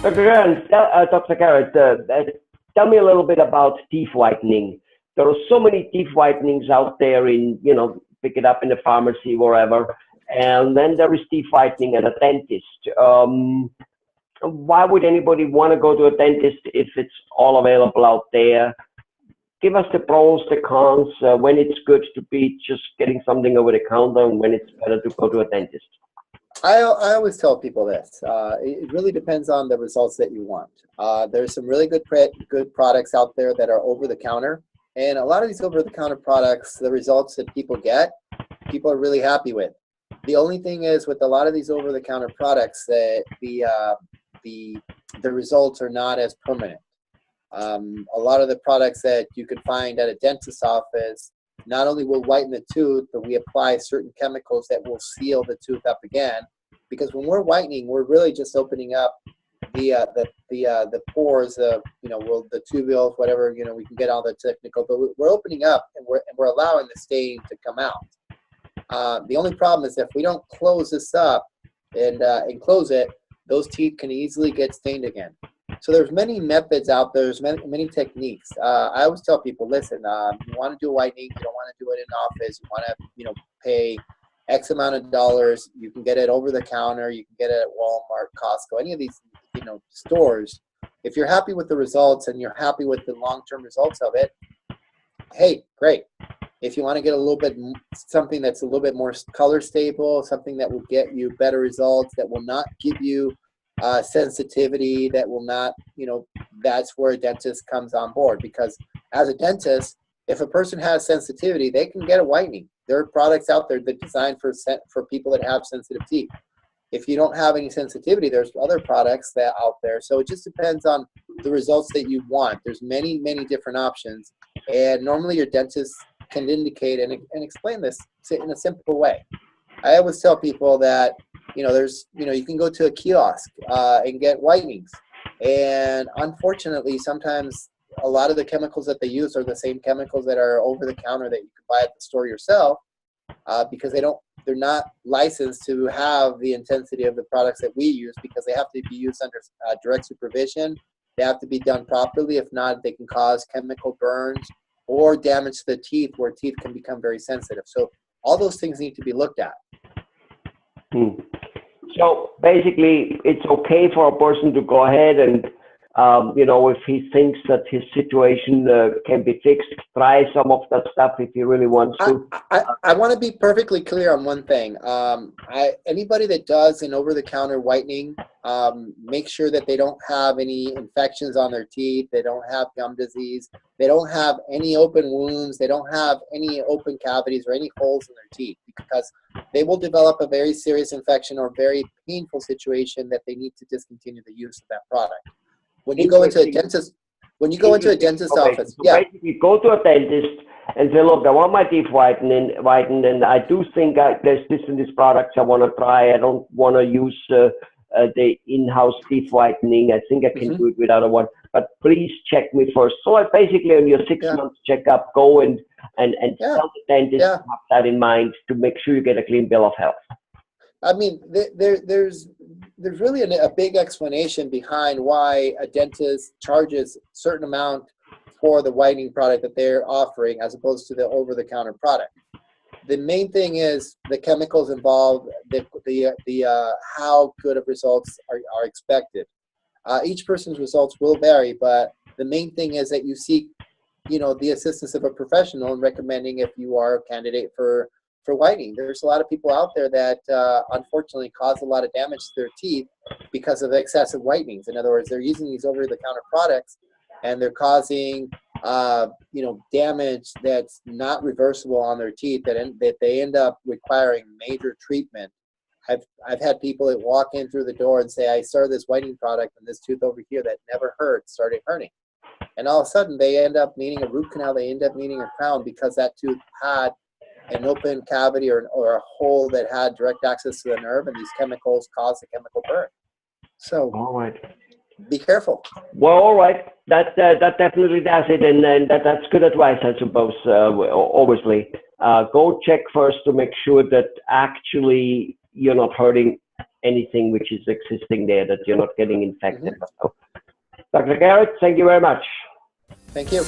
Dr. Garrett, tell me a little bit about teeth whitening. There are so many teeth whitenings out there in, pick it up in the pharmacy, wherever. And then there is teeth whitening at a dentist. Why would anybody want to go to a dentist if it's all available out there? Give us the pros, the cons, when it's good to be just getting something over the counter and when it's better to go to a dentist. I always tell people this. It really depends on the results that you want. There's some really good products out there that are over the counter. And a lot of these over the counter products, the results that people get, people are really happy with. The only thing is with a lot of these over the counter products that the results are not as permanent. A lot of the products that you can find at a dentist's office not only will whiten the tooth, but we apply certain chemicals that will seal the tooth up again. Because when we're whitening, we're really just opening up the pores, the tubules, whatever, we can get all the technical, but we're opening up and we're allowing the stain to come out. The only problem is if we don't close this up and close it, those teeth can easily get stained again. So there's many methods out there. There's many techniques. I always tell people, listen, you want to do whitening, you don't want to do it in office. You want to, pay X amount of dollars. You can get it over the counter. You can get it at Walmart, Costco, any of these, stores. If you're happy with the results and you're happy with the long-term results of it, hey, great. If you want to get something that's a little bit more color stable, something that will get you better results, that will not give you sensitivity, that will not, that's where a dentist comes on board. Because as a dentist, if a person has sensitivity, they can get a whitening. There are products out there that are designed for people that have sensitive teeth. If you don't have any sensitivity, there's other products that out there. So it just depends on the results that you want. There's many different options. And normally your dentist can indicate and explain this in a simple way. I always tell people that, you can go to a kiosk and get whitenings. And unfortunately, sometimes a lot of the chemicals that they use are the same chemicals that are over the counter that you can buy at the store yourself, because they're not licensed to have the intensity of the products that we use, because they have to be used under direct supervision. They have to be done properly. If not, they can cause chemical burns or damage to the teeth, where teeth can become very sensitive. So all those things need to be looked at. So basically, it's okay for a person to go ahead and, if he thinks that his situation can be fixed, try some of that stuff if he really wants to. I want to be perfectly clear on one thing. Anybody that does an over-the-counter whitening, make sure that they don't have any infections on their teeth. They don't have gum disease. They don't have any open wounds. They don't have any open cavities or any holes in their teeth, because they will develop a very serious infection or very painful situation that they need to discontinue the use of that product. When you go into a dentist, office, so basically go to a dentist and say, look, I want my teeth whitened, and I do think there's this and this products I want to try. I don't want to use the in-house teeth whitening. I think I can do it without one, but please check me first. So I basically on your 6 months checkup, go and tell the dentist to have that in mind to make sure you get a clean bill of health. I mean, there's really a big explanation behind why a dentist charges a certain amount for the whitening product that they're offering as opposed to the over-the-counter product. The main thing is the chemicals involved, the how good of results are expected. Each person's results will vary, but the main thing is that you seek, the assistance of a professional in recommending if you are a candidate for whitening. There's a lot of people out there that unfortunately cause a lot of damage to their teeth because of excessive whitenings. In other words, they're using these over-the-counter products and they're causing damage that's not reversible on their teeth, that they end up requiring major treatment. I've had people that walk in through the door and say, I started this whitening product and this tooth over here that never hurt started hurting. And all of a sudden they end up needing a root canal, they end up needing a crown because that tooth had an open cavity or a hole that had direct access to the nerve, and these chemicals cause a chemical burn. So, all right, be careful. Well, all right, that definitely does it, and that's good advice, I suppose. Obviously, go check first to make sure that actually you're not hurting anything which is existing there, that you're not getting infected. So, Dr. Garate, thank you very much. Thank you.